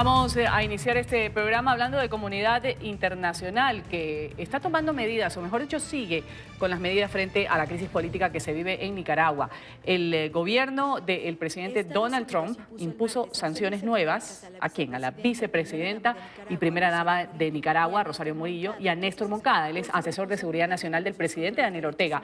Vamos a iniciar este programa hablando de comunidad internacional que está tomando medidas, o mejor dicho, sigue con las medidas frente a la crisis política que se vive en Nicaragua. El gobierno del presidente Donald Trump impuso sanciones nuevas ¿a quién? A la vicepresidenta y primera dama de Nicaragua, Rosario Murillo, y a Néstor Moncada, él es asesor de seguridad nacional del presidente Daniel Ortega.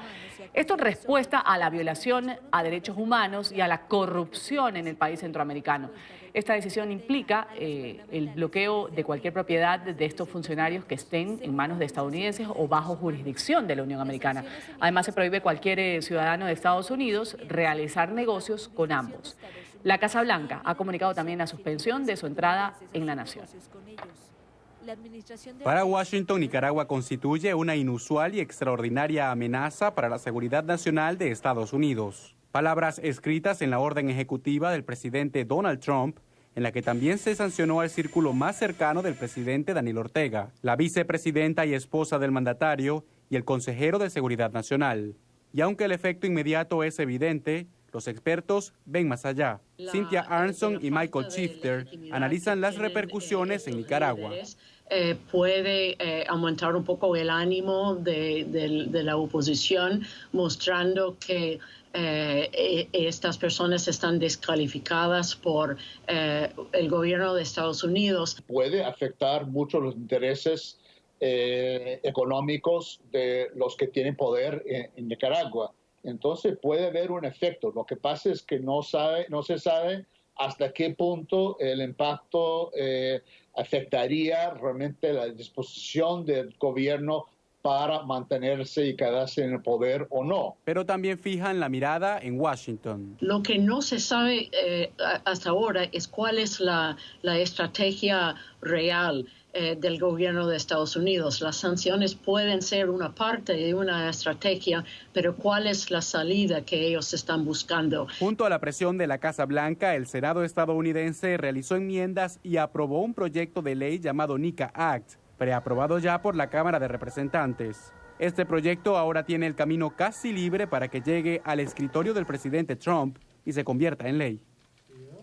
Esto en respuesta a la violación a derechos humanos y a la corrupción en el país centroamericano. Esta decisión implica el bloqueo de cualquier propiedad de estos funcionarios que estén en manos de estadounidenses o bajo jurisdicción de la Unión Americana. Además, se prohíbe a cualquier ciudadano de Estados Unidos realizar negocios con ambos. La Casa Blanca ha comunicado también la suspensión de su entrada en la nación. Para Washington, Nicaragua constituye una inusual y extraordinaria amenaza para la seguridad nacional de Estados Unidos. Palabras escritas en la orden ejecutiva del presidente Donald Trump, en la que también se sancionó al círculo más cercano del presidente Daniel Ortega, la vicepresidenta y esposa del mandatario y el consejero de Seguridad Nacional. Y aunque el efecto inmediato es evidente, los expertos ven más allá. Cynthia Arnson y Michael Shifter analizan las repercusiones en Nicaragua. Puede aumentar un poco el ánimo de la oposición, mostrando que estas personas están descalificadas por el gobierno de Estados Unidos. Puede afectar mucho los intereses económicos de los que tienen poder en Nicaragua. Entonces puede haber un efecto. Lo que pasa es que no se sabe hasta qué punto el impacto afectaría realmente la disposición del gobierno para mantenerse y quedarse en el poder o no. Pero también fijan la mirada en Washington. Lo que no se sabe hasta ahora es cuál es la estrategia real del gobierno de Estados Unidos. Las sanciones pueden ser una parte de una estrategia, pero ¿cuál es la salida que ellos están buscando? Junto a la presión de la Casa Blanca, el Senado estadounidense realizó enmiendas y aprobó un proyecto de ley llamado NICA Act, preaprobado ya por la Cámara de Representantes. Este proyecto ahora tiene el camino casi libre para que llegue al escritorio del presidente Trump y se convierta en ley.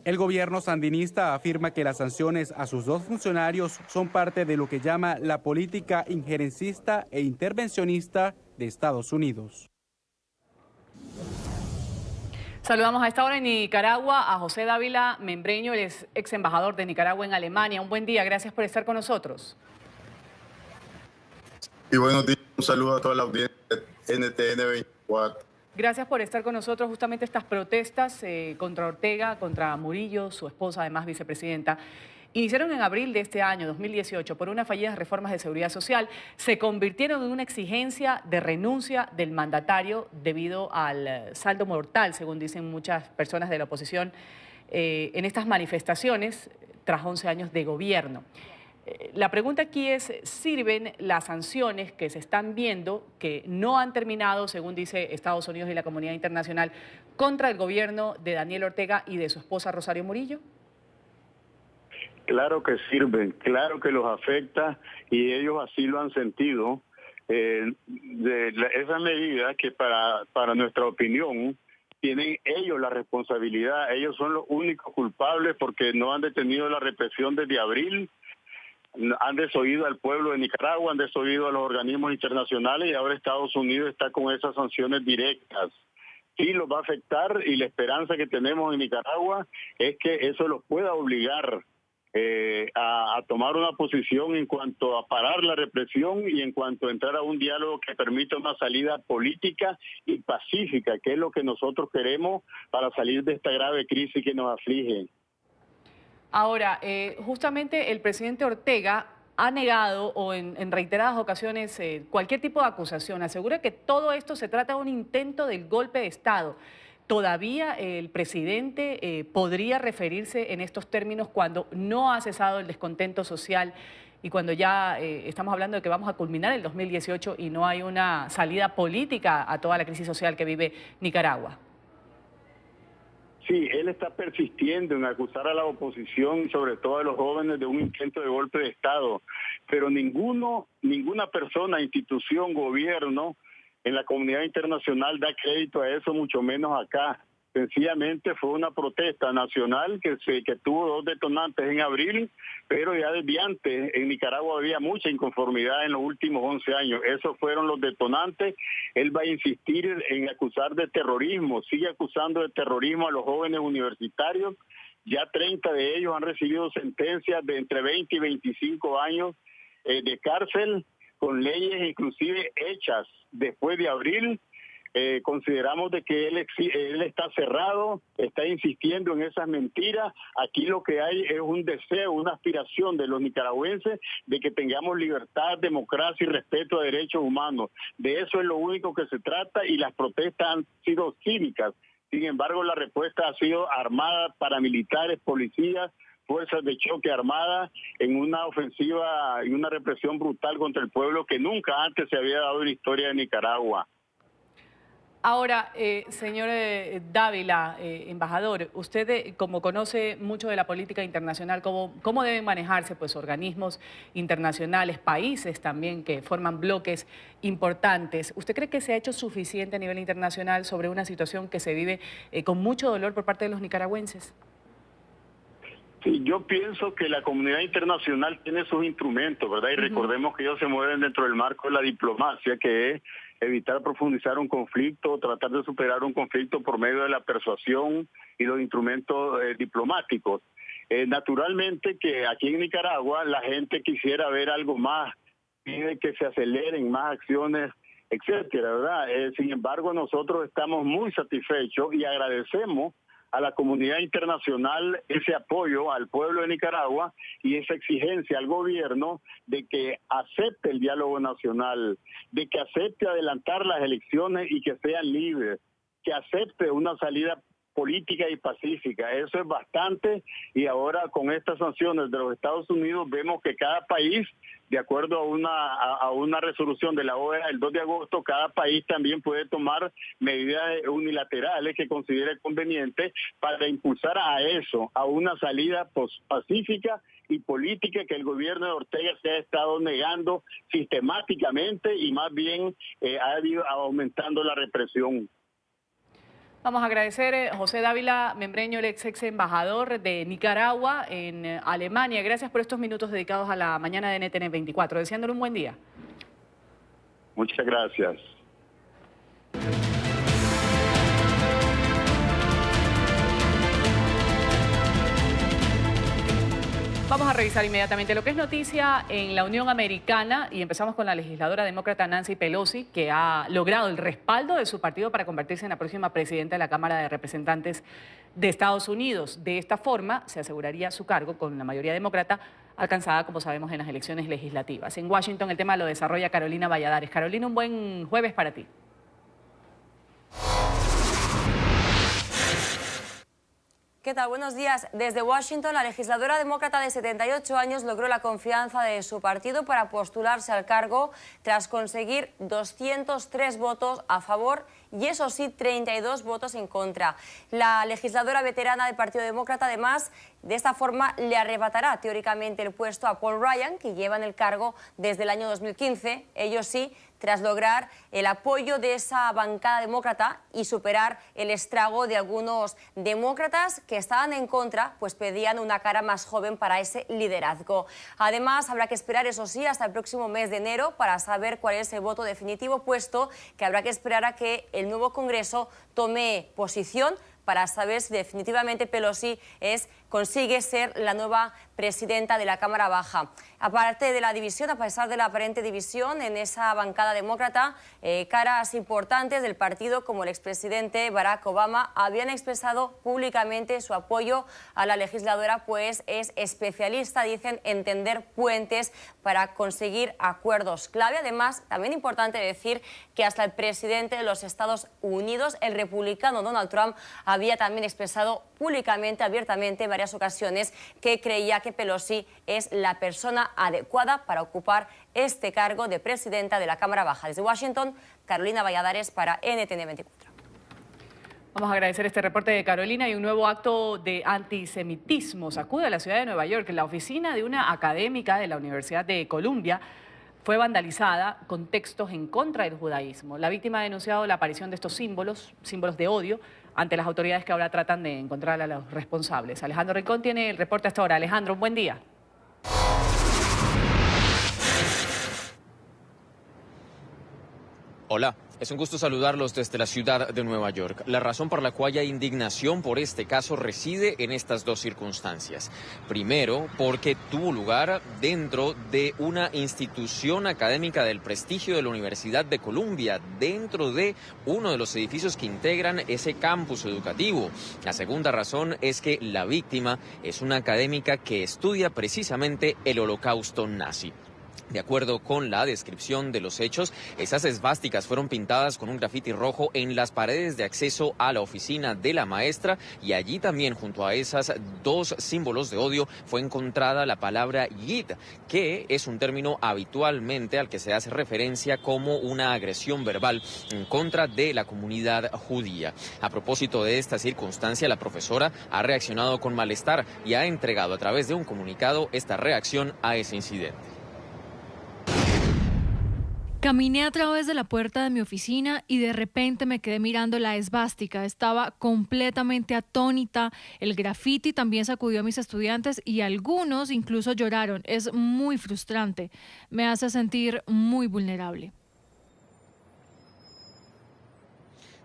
El gobierno sandinista afirma que las sanciones a sus dos funcionarios son parte de lo que llama la política injerencista e intervencionista de Estados Unidos. Saludamos a esta hora en Nicaragua a José Dávila Membreño, el ex embajador de Nicaragua en Alemania. Un buen día, gracias por estar con nosotros. Y buenos días, un saludo a toda la audiencia de NTN 24. Gracias por estar con nosotros. Justamente estas protestas contra Ortega, contra Murillo, su esposa, además vicepresidenta, iniciaron en abril de este año, 2018, por unas fallidas reformas de seguridad social. Se convirtieron en una exigencia de renuncia del mandatario debido al saldo mortal, según dicen muchas personas de la oposición, en estas manifestaciones tras 11 años de gobierno. La pregunta aquí es, ¿sirven las sanciones que se están viendo, que no han terminado, según dice Estados Unidos y la comunidad internacional, contra el gobierno de Daniel Ortega y de su esposa Rosario Murillo? Claro que sirven, claro que los afecta y ellos así lo han sentido. Esa medida que para nuestra opinión tienen ellos la responsabilidad, ellos son los únicos culpables porque no han detenido la represión desde abril. Han desoído al pueblo de Nicaragua, han desoído a los organismos internacionales y ahora Estados Unidos está con esas sanciones directas. Sí los va a afectar y la esperanza que tenemos en Nicaragua es que eso los pueda obligar a tomar una posición en cuanto a parar la represión y en cuanto a entrar a un diálogo que permita una salida política y pacífica, que es lo que nosotros queremos para salir de esta grave crisis que nos aflige. Ahora, justamente el presidente Ortega ha negado o en reiteradas ocasiones cualquier tipo de acusación. Asegura que todo esto se trata de un intento del golpe de Estado. ¿Todavía el presidente podría referirse en estos términos cuando no ha cesado el descontento social y cuando ya estamos hablando de que vamos a culminar el 2018 y no hay una salida política a toda la crisis social que vive Nicaragua? Sí, él está persistiendo en acusar a la oposición, sobre todo a los jóvenes, de un intento de golpe de Estado. Pero ninguna persona, institución, gobierno en la comunidad internacional da crédito a eso, mucho menos acá. Sencillamente fue una protesta nacional que tuvo 2 detonantes en abril, pero ya desde antes en Nicaragua había mucha inconformidad en los últimos 11 años. Esos fueron los detonantes. Él va a insistir en acusar de terrorismo, sigue acusando de terrorismo a los jóvenes universitarios. Ya 30 de ellos han recibido sentencias de entre 20 y 25 años de cárcel, con leyes inclusive hechas después de abril. Consideramos de que él está cerrado, está insistiendo en esas mentiras. Aquí lo que hay es un deseo, una aspiración de los nicaragüenses de que tengamos libertad, democracia y respeto a derechos humanos. De eso es lo único que se trata, y las protestas han sido cívicas. Sin embargo, la respuesta ha sido armada, paramilitares, policías, fuerzas de choque armadas, en una ofensiva y una represión brutal contra el pueblo que nunca antes se había dado en la historia de Nicaragua. Ahora, señor Dávila, embajador, usted como conoce mucho de la política internacional, ¿cómo deben manejarse pues organismos internacionales, países también que forman bloques importantes? ¿Usted cree que se ha hecho suficiente a nivel internacional sobre una situación que se vive con mucho dolor por parte de los nicaragüenses? Sí, yo pienso que la comunidad internacional tiene sus instrumentos, ¿verdad? Y recordemos que ellos se mueven dentro del marco de la diplomacia, que es evitar profundizar un conflicto, tratar de superar un conflicto por medio de la persuasión y los instrumentos diplomáticos. Naturalmente que aquí en Nicaragua la gente quisiera ver algo más, pide que se aceleren más acciones, etcétera, ¿verdad? Sin embargo, nosotros estamos muy satisfechos y agradecemos a la comunidad internacional ese apoyo al pueblo de Nicaragua y esa exigencia al gobierno de que acepte el diálogo nacional, de que acepte adelantar las elecciones y que sean libres, que acepte una salida política y pacífica. Eso es bastante, y ahora con estas sanciones de los Estados Unidos vemos que cada país, de acuerdo a una resolución de la OEA el 2 de agosto, cada país también puede tomar medidas unilaterales que considere convenientes para impulsar a eso, a una salida pacífica y política que el gobierno de Ortega se ha estado negando sistemáticamente, y más bien ha ido aumentando la represión. Vamos a agradecer a José Dávila Membreño, el ex embajador de Nicaragua en Alemania. Gracias por estos minutos dedicados a la mañana de NTN 24. Deseándole un buen día. Muchas gracias. Vamos a revisar inmediatamente lo que es noticia en la Unión Americana, y empezamos con la legisladora demócrata Nancy Pelosi, que ha logrado el respaldo de su partido para convertirse en la próxima presidenta de la Cámara de Representantes de Estados Unidos. De esta forma se aseguraría su cargo con la mayoría demócrata alcanzada, como sabemos, en las elecciones legislativas. En Washington el tema lo desarrolla Carolina Valladares. Carolina, un buen jueves para ti. ¿Qué tal? Buenos días. Desde Washington, la legisladora demócrata de 78 años logró la confianza de su partido para postularse al cargo tras conseguir 203 votos a favor y, eso sí, 32 votos en contra. La legisladora veterana del Partido Demócrata, además, de esta forma le arrebatará teóricamente el puesto a Paul Ryan, que lleva en el cargo desde el año 2015, ello sí, tras lograr el apoyo de esa bancada demócrata y superar el estrago de algunos demócratas que estaban en contra, pues pedían una cara más joven para ese liderazgo. Además, habrá que esperar, eso sí, hasta el próximo mes de enero para saber cuál es el voto definitivo, puesto que habrá que esperar a que el nuevo Congreso tome posición para saber si definitivamente Pelosi consigue ser la nueva presidenta de la Cámara Baja. Aparte de la división, a pesar de la aparente división en esa bancada demócrata, caras importantes del partido como el expresidente Barack Obama habían expresado públicamente su apoyo a la legisladora, pues es especialista, dicen, en tender puentes para conseguir acuerdos clave. Además, también importante decir que hasta el presidente de los Estados Unidos, el republicano Donald Trump, había también expresado públicamente, abiertamente, en varias ocasiones, que creía que Pelosi es la persona adecuada para ocupar este cargo de presidenta de la Cámara Baja. Desde Washington, Carolina Valladares para NTN 24. Vamos a agradecer este reporte de Carolina. Y un nuevo acto de antisemitismo sacude a la ciudad de Nueva York. La oficina de una académica de la Universidad de Columbia fue vandalizada con textos en contra del judaísmo. La víctima ha denunciado la aparición de estos símbolos de odio, ante las autoridades que ahora tratan de encontrar a los responsables. Alejandro Rincón tiene el reporte hasta ahora. Alejandro, un buen día. Hola, es un gusto saludarlos desde la ciudad de Nueva York. La razón por la cual hay indignación por este caso reside en estas dos circunstancias. Primero, porque tuvo lugar dentro de una institución académica del prestigio de la Universidad de Columbia, dentro de uno de los edificios que integran ese campus educativo. La segunda razón es que la víctima es una académica que estudia precisamente el Holocausto nazi. De acuerdo con la descripción de los hechos, esas esvásticas fueron pintadas con un grafiti rojo en las paredes de acceso a la oficina de la maestra, y allí también, junto a esas dos símbolos de odio, fue encontrada la palabra yid, que es un término habitualmente al que se hace referencia como una agresión verbal en contra de la comunidad judía. A propósito de esta circunstancia, la profesora ha reaccionado con malestar y ha entregado a través de un comunicado esta reacción a ese incidente. Caminé a través de la puerta de mi oficina y de repente me quedé mirando la esvástica. Estaba completamente atónita. El grafiti también sacudió a mis estudiantes y algunos incluso lloraron. Es muy frustrante. Me hace sentir muy vulnerable.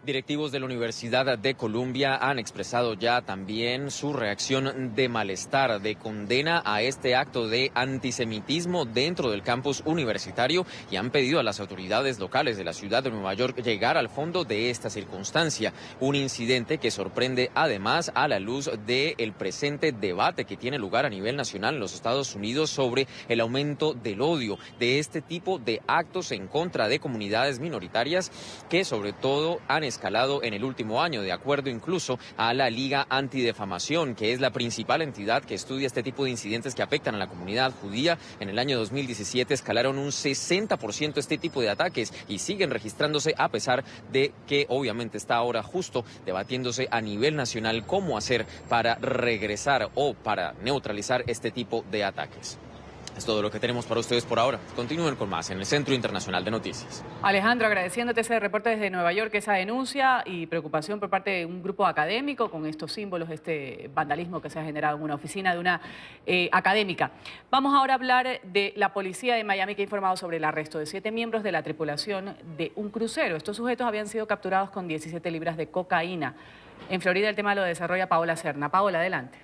Directivos de la Universidad de Columbia han expresado ya también su reacción de malestar, de condena a este acto de antisemitismo dentro del campus universitario, y han pedido a las autoridades locales de la ciudad de Nueva York llegar al fondo de esta circunstancia. Un incidente que sorprende además a la luz del presente debate que tiene lugar a nivel nacional en los Estados Unidos sobre el aumento del odio, de este tipo de actos en contra de comunidades minoritarias que sobre todo han escalado en el último año, de acuerdo incluso a la Liga Antidefamación, que es la principal entidad que estudia este tipo de incidentes que afectan a la comunidad judía. En el año 2017 escalaron un 60% este tipo de ataques y siguen registrándose, a pesar de que obviamente está ahora justo debatiéndose a nivel nacional cómo hacer para regresar o para neutralizar este tipo de ataques. Es todo lo que tenemos para ustedes por ahora. Continúen con más en el Centro Internacional de Noticias. Alejandro, agradeciéndote ese reporte desde Nueva York, esa denuncia y preocupación por parte de un grupo académico con estos símbolos, este vandalismo que se ha generado en una oficina de una académica. Vamos ahora a hablar de la policía de Miami, que ha informado sobre el arresto de 7 miembros de la tripulación de un crucero. Estos sujetos habían sido capturados con 17 libras de cocaína. En Florida el tema lo desarrolla Paola Serna. Paola, adelante.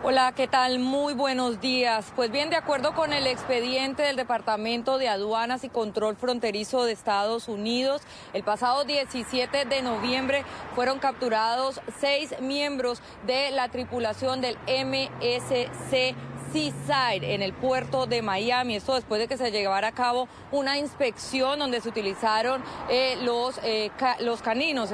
Hola, ¿qué tal? Muy buenos días. Pues bien, de acuerdo con el expediente del Departamento de Aduanas y Control Fronterizo de Estados Unidos, el pasado 17 de noviembre fueron capturados 6 miembros de la tripulación del MSC Seaside en el puerto de Miami. Esto después de que se llevara a cabo una inspección donde se utilizaron los caninos.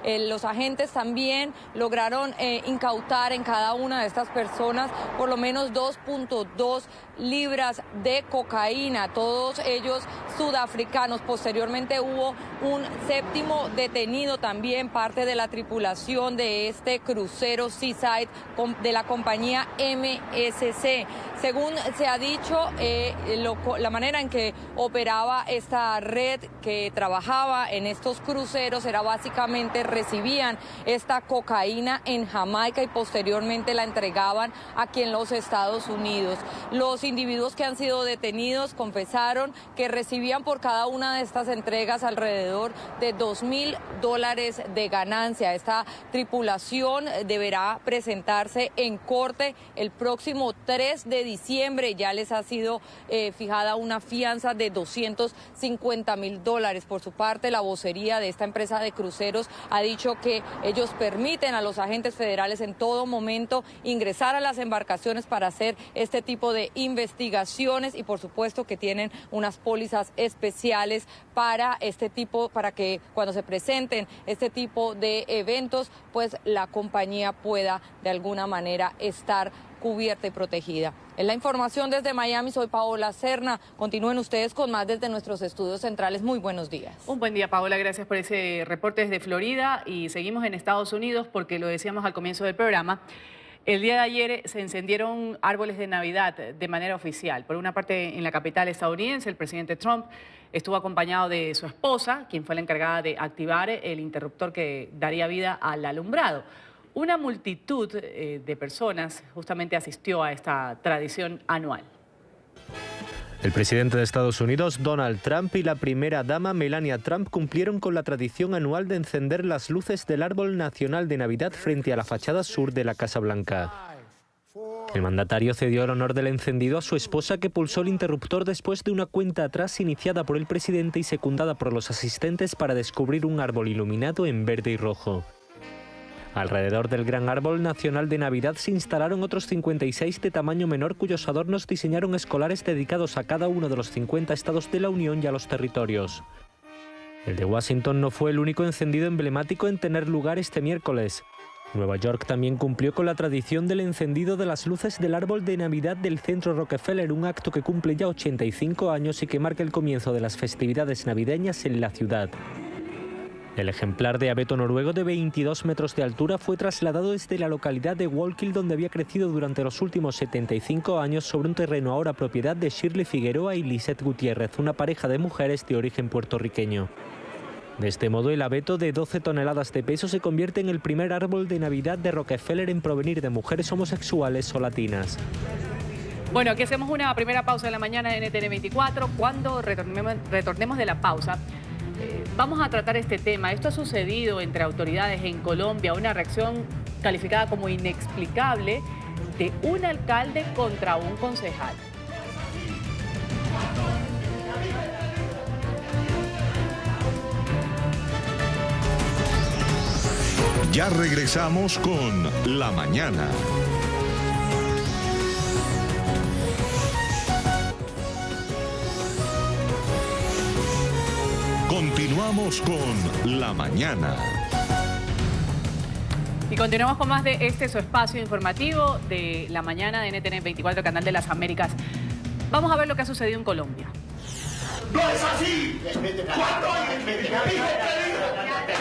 Los agentes también lograron incautar en cada una de estas personas por lo menos 2.2 libras de cocaína, todos ellos sudafricanos. Posteriormente hubo un 7º detenido también, parte de la tripulación de este crucero Seaside de la compañía MSC. Según se ha dicho, la manera en que operaba esta red que trabajaba en estos cruceros era básicamente recibían esta cocaína en Jamaica y posteriormente la entregaban aquí en los Estados Unidos. Los individuos que han sido detenidos confesaron que recibían por cada una de estas entregas alrededor de $2,000 de ganancia. Esta tripulación deberá presentarse en corte el próximo 3 de diciembre. Ya les ha sido fijada una fianza de $250,000. Por su parte, la vocería de esta empresa de cruceros ha dicho que ellos permiten a los agentes federales en todo momento ingresar a las embarcaciones para hacer este tipo de investigaciones y por supuesto que tienen unas pólizas especiales para para que cuando se presenten este tipo de eventos, pues la compañía pueda de alguna manera estar cubierta y protegida. Es la información desde Miami. Soy Paola Serna. Continúen ustedes con más desde nuestros estudios centrales. Muy buenos días. Un buen día, Paola. Gracias por ese reporte desde Florida. Y seguimos en Estados Unidos porque lo decíamos al comienzo del programa. El día de ayer se encendieron árboles de Navidad de manera oficial. Por una parte, en la capital estadounidense, el presidente Trump estuvo acompañado de su esposa, quien fue la encargada de activar el interruptor que daría vida al alumbrado. Una multitud de personas justamente asistió a esta tradición anual. El presidente de Estados Unidos, Donald Trump, y la primera dama, Melania Trump, cumplieron con la tradición anual de encender las luces del árbol nacional de Navidad frente a la fachada sur de la Casa Blanca. El mandatario cedió el honor del encendido a su esposa, que pulsó el interruptor después de una cuenta atrás iniciada por el presidente y secundada por los asistentes para descubrir un árbol iluminado en verde y rojo. Alrededor del gran árbol nacional de Navidad se instalaron otros 56 de tamaño menor, cuyos adornos diseñaron escolares dedicados a cada uno de los 50 estados de la Unión y a los territorios. El de Washington no fue el único encendido emblemático en tener lugar este miércoles. Nueva York también cumplió con la tradición del encendido de las luces del árbol de Navidad del Centro Rockefeller, un acto que cumple ya 85 años y que marca el comienzo de las festividades navideñas en la ciudad. El ejemplar de abeto noruego de 22 metros de altura fue trasladado desde la localidad de Wallkill, donde había crecido durante los últimos 75 años, sobre un terreno ahora propiedad de Shirley Figueroa y Lisette Gutiérrez, una pareja de mujeres de origen puertorriqueño. De este modo, el abeto de 12 toneladas de peso se convierte en el primer árbol de Navidad de Rockefeller en provenir de mujeres homosexuales o latinas. Bueno, aquí hacemos una primera pausa en la mañana de NTN 24. Cuando retornemos de la pausa, vamos a tratar este tema. Esto ha sucedido entre autoridades en Colombia, una reacción calificada como inexplicable de un alcalde contra un concejal. Ya regresamos con La Mañana. Continuamos con La Mañana. Y continuamos con más de su espacio informativo de La Mañana de NTN 24, Canal de las Américas. Vamos a ver lo que ha sucedido en Colombia. ¡No es así! ¿Cuándo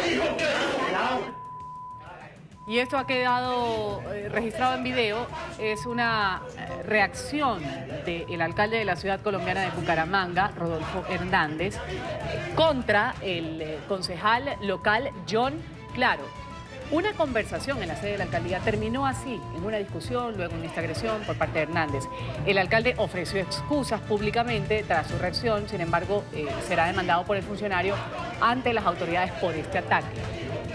dijo que? Y esto ha quedado registrado en video. Es una reacción del alcalde de la ciudad colombiana de Bucaramanga, Rodolfo Hernández, contra el concejal local John Claro. Una conversación en la sede de la alcaldía terminó así, en una discusión, luego en esta agresión por parte de Hernández. El alcalde ofreció excusas públicamente tras su reacción, sin embargo, será demandado por el funcionario ante las autoridades por este ataque.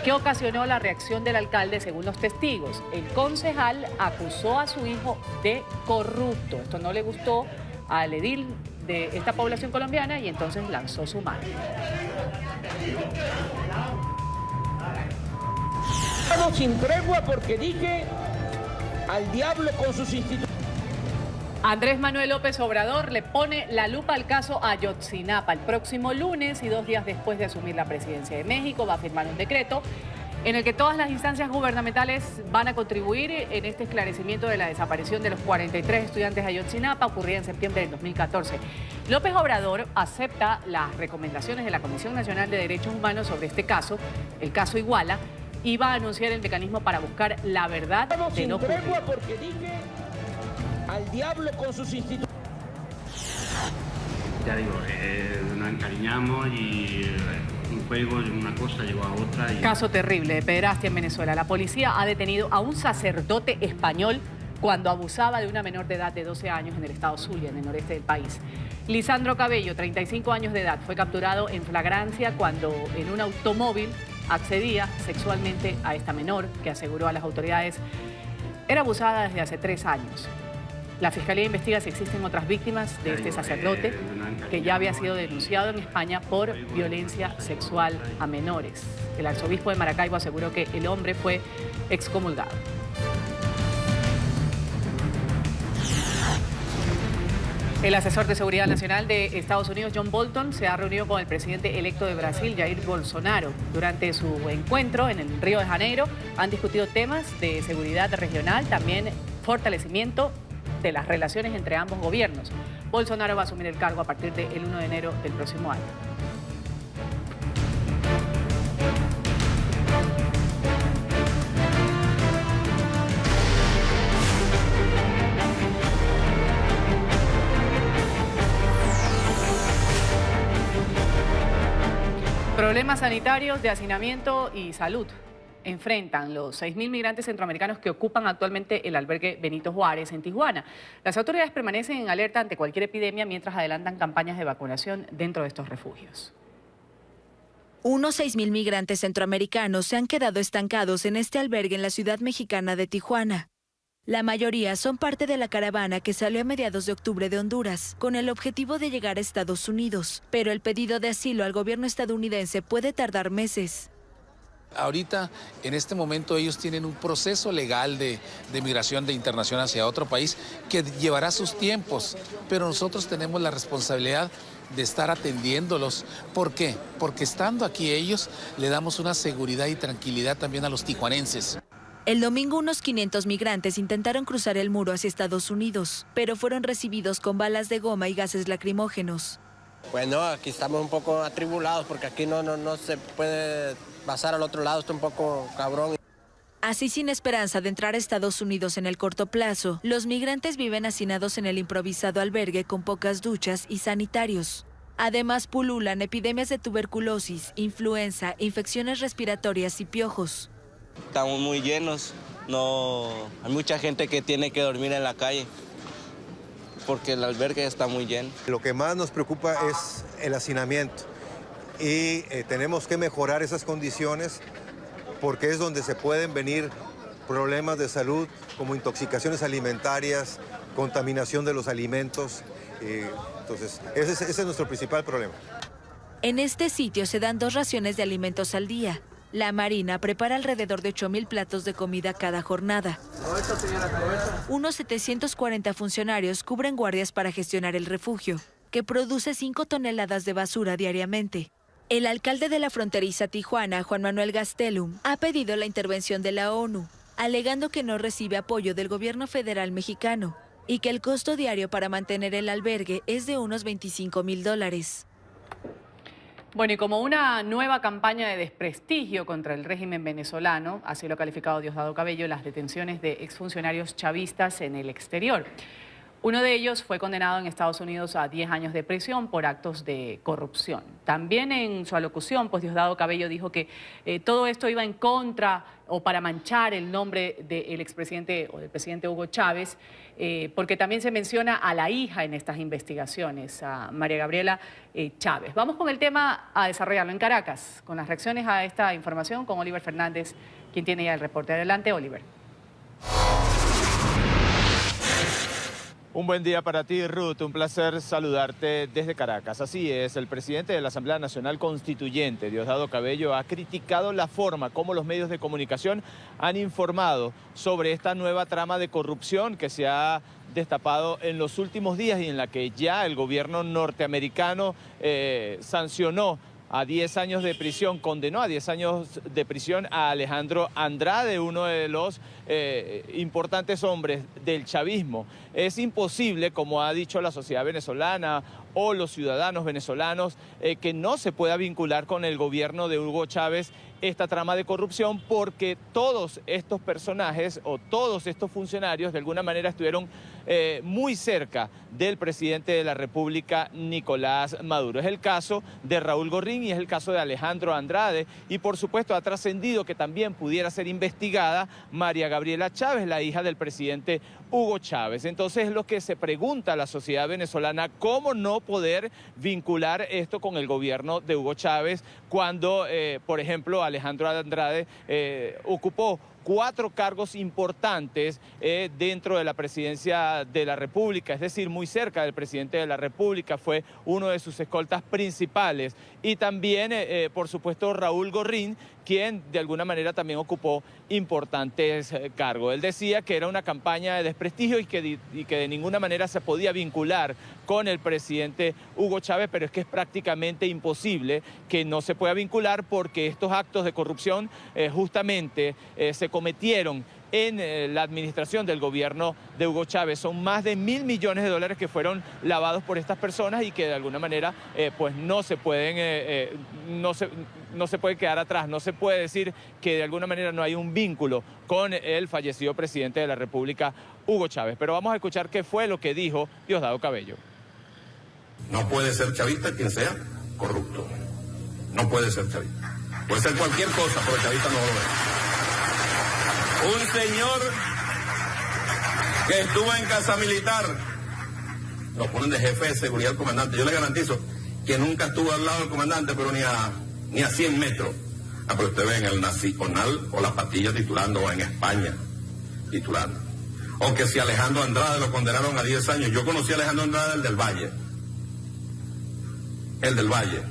¿Qué ocasionó la reacción del alcalde según los testigos? El concejal acusó a su hijo de corrupto. Esto no le gustó al edil de esta población colombiana y entonces lanzó su mano. Estamos sin tregua porque dije al diablo con sus instituciones. Andrés Manuel López Obrador le pone la lupa al caso Ayotzinapa. El próximo lunes y 2 días después de asumir la presidencia de México va a firmar un decreto en el que todas las instancias gubernamentales van a contribuir en este esclarecimiento de la desaparición de los 43 estudiantes de Ayotzinapa ocurrida en septiembre del 2014. López Obrador acepta las recomendaciones de la Comisión Nacional de Derechos Humanos sobre este caso, el caso Iguala, y va a anunciar el mecanismo para buscar la verdad de lo ocurrido. Porque dije al diablo con sus instituciones. Ya digo, nos encariñamos y un juego, una cosa llegó a otra. Caso terrible de pederastia en Venezuela. La policía ha detenido a un sacerdote español cuando abusaba de una menor de edad de 12 años en el estado Zulia, en el noreste del país. Lisandro Cabello, 35 años de edad, fue capturado en flagrancia cuando en un automóvil accedía sexualmente a esta menor, que aseguró a las autoridades era abusada desde hace 3 años. La Fiscalía investiga si existen otras víctimas de este sacerdote, que ya había sido denunciado en España por violencia sexual a menores. El arzobispo de Maracaibo aseguró que el hombre fue excomulgado. El asesor de Seguridad Nacional de Estados Unidos, John Bolton, se ha reunido con el presidente electo de Brasil, Jair Bolsonaro. Durante su encuentro en el Río de Janeiro han discutido temas de seguridad regional, también fortalecimiento de las relaciones entre ambos gobiernos. Bolsonaro va a asumir el cargo a partir del 1 de enero del próximo año. Problemas sanitarios, de hacinamiento y salud enfrentan los 6.000 migrantes centroamericanos que ocupan actualmente el albergue Benito Juárez en Tijuana. Las autoridades permanecen en alerta ante cualquier epidemia mientras adelantan campañas de vacunación dentro de estos refugios. Unos 6.000 migrantes centroamericanos se han quedado estancados en este albergue en la ciudad mexicana de Tijuana. La mayoría son parte de la caravana que salió a mediados de octubre de Honduras, con el objetivo de llegar a Estados Unidos. Pero el pedido de asilo al gobierno estadounidense puede tardar meses. Ahorita, en este momento, ellos tienen un proceso legal de migración de internación hacia otro país que llevará sus tiempos, pero nosotros tenemos la responsabilidad de estar atendiéndolos. ¿Por qué? Porque estando aquí ellos, le damos una seguridad y tranquilidad también a los tijuanenses. El domingo unos 500 migrantes intentaron cruzar el muro hacia Estados Unidos, pero fueron recibidos con balas de goma y gases lacrimógenos. Bueno, aquí estamos un poco atribulados porque aquí no se puede pasar al otro lado, está un poco cabrón. Así, sin esperanza de entrar a Estados Unidos en el corto plazo, los migrantes viven hacinados en el improvisado albergue con pocas duchas y sanitarios. Además, pululan epidemias de tuberculosis, influenza, infecciones respiratorias y piojos. Estamos muy llenos, hay mucha gente que tiene que dormir en la calle porque el albergue está muy lleno. Lo que más nos preocupa es el hacinamiento y tenemos que mejorar esas condiciones porque es donde se pueden venir problemas de salud como intoxicaciones alimentarias, contaminación de los alimentos. Entonces, ese es nuestro principal problema. En este sitio se dan 2 raciones de alimentos al día. La Marina prepara alrededor de 8,000 platos de comida cada jornada. Unos 740 funcionarios cubren guardias para gestionar el refugio, que produce 5 toneladas de basura diariamente. El alcalde de la fronteriza Tijuana, Juan Manuel Gastelum, ha pedido la intervención de la ONU, alegando que no recibe apoyo del gobierno federal mexicano y que el costo diario para mantener el albergue es de unos $25,000. Bueno, y como una nueva campaña de desprestigio contra el régimen venezolano, así lo ha calificado Diosdado Cabello, las detenciones de exfuncionarios chavistas en el exterior. Uno de ellos fue condenado en Estados Unidos a 10 años de prisión por actos de corrupción. También en su alocución, pues Diosdado Cabello dijo que todo esto iba en contra o para manchar el nombre del expresidente o del presidente Hugo Chávez, porque también se menciona a la hija en estas investigaciones, a María Gabriela Chávez. Vamos con el tema a desarrollarlo en Caracas, con las reacciones a esta información con Oliver Fernández, quien tiene ya el reporte. Adelante, Oliver. Un buen día para ti, Ruth. Un placer saludarte desde Caracas. Así es, el presidente de la Asamblea Nacional Constituyente, Diosdado Cabello, ha criticado la forma como los medios de comunicación han informado sobre esta nueva trama de corrupción que se ha destapado en los últimos días y en la que ya el gobierno norteamericano sancionó a 10 años de prisión, condenó a 10 años de prisión a Alejandro Andrade, uno de los importantes hombres del chavismo. Es imposible, como ha dicho la sociedad venezolana o los ciudadanos venezolanos, que no se pueda vincular con el gobierno de Hugo Chávez esta trama de corrupción, porque todos estos personajes o todos estos funcionarios de alguna manera estuvieron muy cerca del presidente de la República, Nicolás Maduro. Es el caso de Raúl Gorrín y es el caso de Alejandro Andrade, y por supuesto ha trascendido que también pudiera ser investigada María Gabriela Chávez, la hija del presidente Hugo Chávez. Entonces es lo que se pregunta a la sociedad venezolana: ¿cómo no poder vincular esto con el gobierno de Hugo Chávez cuando, por ejemplo, Alejandro Andrade ocupó 4 cargos importantes dentro de la presidencia de la República, es decir, muy cerca del presidente de la República, fue uno de sus escoltas principales, y también, por supuesto, Raúl Gorrín, quien de alguna manera también ocupó importantes cargos. Él decía que era una campaña de desprestigio y que de ninguna manera se podía vincular con el presidente Hugo Chávez, pero es que es prácticamente imposible que no se pueda vincular, porque estos actos de corrupción justamente se cometieron en la administración del gobierno de Hugo Chávez. Son más de $1.000 millones que fueron lavados por estas personas y que de alguna manera pues no se pueden, no se puede quedar atrás. No se puede decir que de alguna manera no hay un vínculo con el fallecido presidente de la República, Hugo Chávez. Pero vamos a escuchar qué fue lo que dijo Diosdado Cabello. No puede ser chavista quien sea corrupto. No puede ser chavista. Puede ser cualquier cosa, pero chavista no lo es. Un señor que estuvo en Casa Militar, lo ponen de jefe de seguridad al comandante. Yo le garantizo que nunca estuvo al lado del comandante, pero ni a 100 metros. Pero usted ve en el Nacional o la Patilla titulando, o en España titulando. O que si Alejandro Andrade lo condenaron a 10 años. Yo conocí a Alejandro Andrade, el del Valle. El del Valle.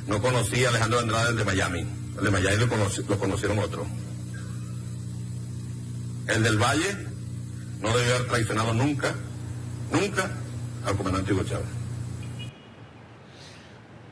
No conocí a Alejandro Andrade, el de Miami. El de Miami lo conocieron otros. El del Valle no debió haber traicionado nunca al comandante Hugo Chávez.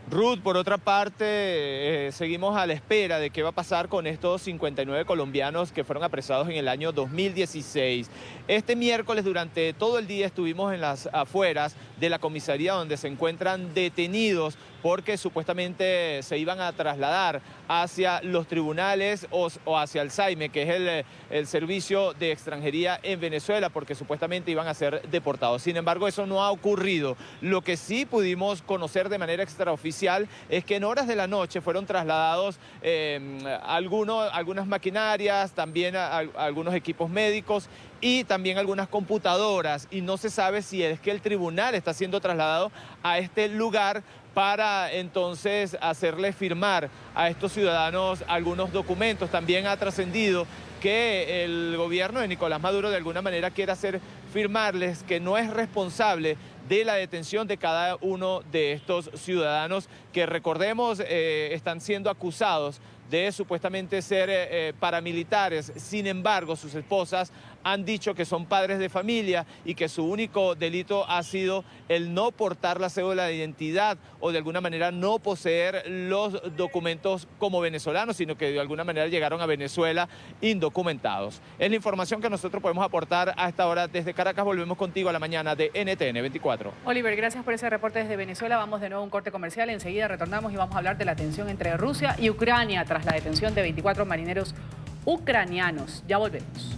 Ruth, por otra parte, seguimos a la espera de qué va a pasar con estos 59 colombianos que fueron apresados en el año 2016. Este miércoles durante todo el día estuvimos en las afueras de la comisaría donde se encuentran detenidos porque supuestamente se iban a trasladar hacia los tribunales o hacia el SAIME, que es el servicio de extranjería en Venezuela, porque supuestamente iban a ser deportados. Sin embargo, eso no ha ocurrido. Lo que sí pudimos conocer de manera extraoficial es que en horas de la noche fueron trasladados algunas maquinarias, también algunos equipos médicos y también algunas computadoras, y no se sabe si es que el tribunal está siendo trasladado a este lugar para entonces hacerle firmar a estos ciudadanos algunos documentos. También ha trascendido que el gobierno de Nicolás Maduro de alguna manera quiere hacer firmarles que no es responsable de la detención de cada uno de estos ciudadanos que, recordemos, están siendo acusados de supuestamente ser paramilitares. Sin embargo, sus esposas han dicho que son padres de familia y que su único delito ha sido el no portar la cédula de identidad o de alguna manera no poseer los documentos como venezolanos, sino que de alguna manera llegaron a Venezuela indocumentados. Es la información que nosotros podemos aportar a esta hora desde Caracas. Volvemos contigo a la mañana de NTN 24. Oliver, gracias por ese reporte desde Venezuela. Vamos de nuevo a un corte comercial. Enseguida retornamos y vamos a hablar de la tensión entre Rusia y Ucrania tras la detención de 24 marineros ucranianos. Ya volvemos.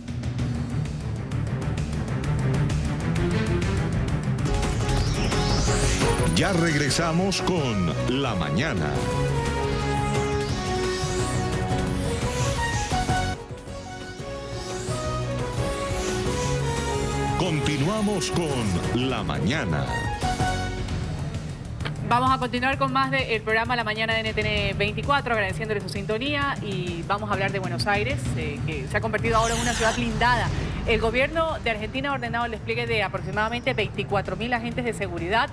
Ya regresamos con La Mañana. Continuamos con La Mañana. Vamos a continuar con más del programa La Mañana de NTN 24, agradeciéndole su sintonía, y vamos a hablar de Buenos Aires, que se ha convertido ahora en una ciudad blindada. El gobierno de Argentina ha ordenado el despliegue de aproximadamente 24.000 agentes de seguridad.